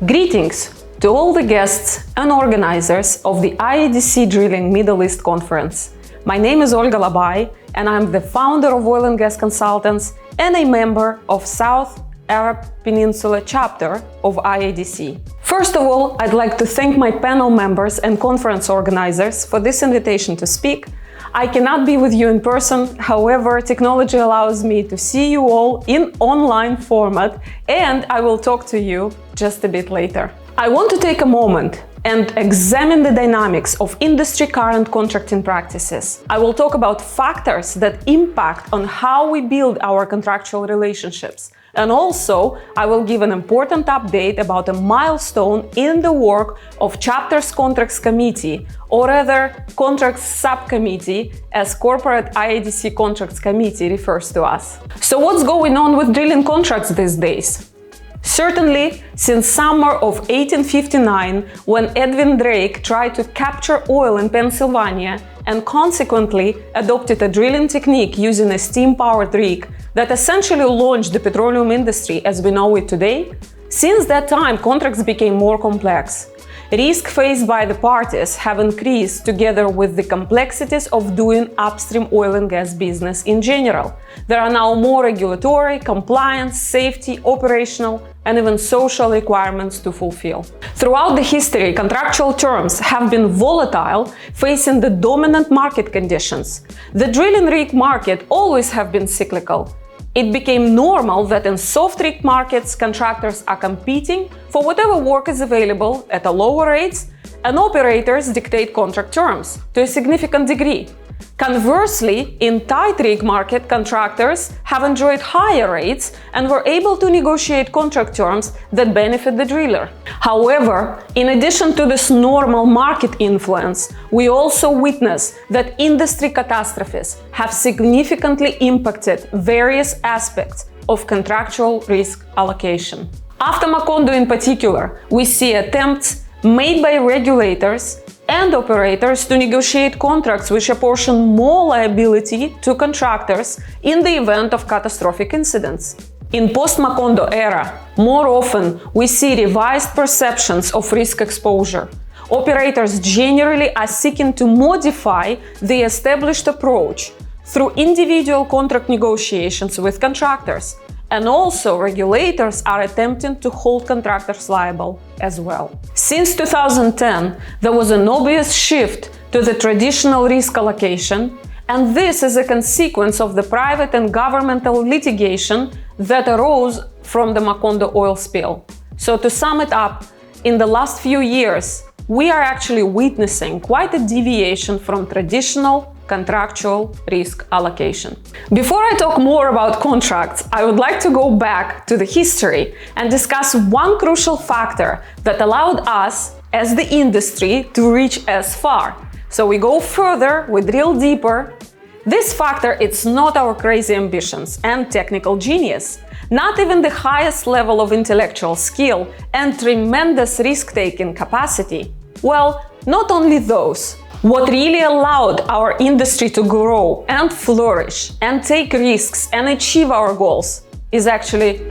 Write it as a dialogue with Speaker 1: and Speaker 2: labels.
Speaker 1: Greetings to all the guests and organizers of the IADC Drilling Middle East Conference. My name is Olga Labai, and I'm the founder of Oil and Gas Consultants and a member of South Arab Peninsula chapter of IADC. First of all, I'd like to thank my panel members and conference organizers for this invitation to speak. I cannot be with you in person, however, technology allows me to see you all in online format, and I will talk to you just a bit later. I want to take a moment and examine the dynamics of industry current contracting practices. I will talk about factors that impact on how we build our contractual relationships. And also, I will give an important update about a milestone in the work of Chapters Contracts Committee, or rather Contracts Subcommittee, as Corporate IADC Contracts Committee refers to us. So what's going on with drilling contracts these days? Certainly, since summer of 1859, when Edwin Drake tried to capture oil in Pennsylvania and consequently adopted a drilling technique using a steam-powered rig that essentially launched the petroleum industry as we know it today, since that time contracts became more complex. Risk faced by the parties have increased together with the complexities of doing upstream oil and gas business in general. There are now more regulatory, compliance, safety, operational, and even social requirements to fulfill. Throughout the history, contractual terms have been volatile, facing the dominant market conditions. The drilling rig market always have been cyclical. It became normal that in soft rig markets, contractors are competing for whatever work is available at a lower rates, and operators dictate contract terms to a significant degree. Conversely, in tight rig market, contractors have enjoyed higher rates and were able to negotiate contract terms that benefit the driller. However, in addition to this normal market influence, we also witness that industry catastrophes have significantly impacted various aspects of contractual risk allocation. After Macondo in particular, we see attempts made by regulators and operators to negotiate contracts which apportion more liability to contractors in the event of catastrophic incidents. In post-Macondo era, more often we see revised perceptions of risk exposure. Operators generally are seeking to modify the established approach through individual contract negotiations with contractors. And also, regulators are attempting to hold contractors liable as well. Since 2010, there was an obvious shift to the traditional risk allocation, and this is a consequence of the private and governmental litigation that arose from the Macondo oil spill. So to sum it up, in the last few years, we are actually witnessing quite a deviation from traditional contractual risk allocation. Before I talk more about contracts, I would like to go back to the history and discuss one crucial factor that allowed us as the industry to reach as far. So we go further, we drill deeper. This factor, it's not our crazy ambitions and technical genius, not even the highest level of intellectual skill and tremendous risk-taking capacity. Well, not only those. What really allowed our industry to grow and flourish and take risks and achieve our goals is actually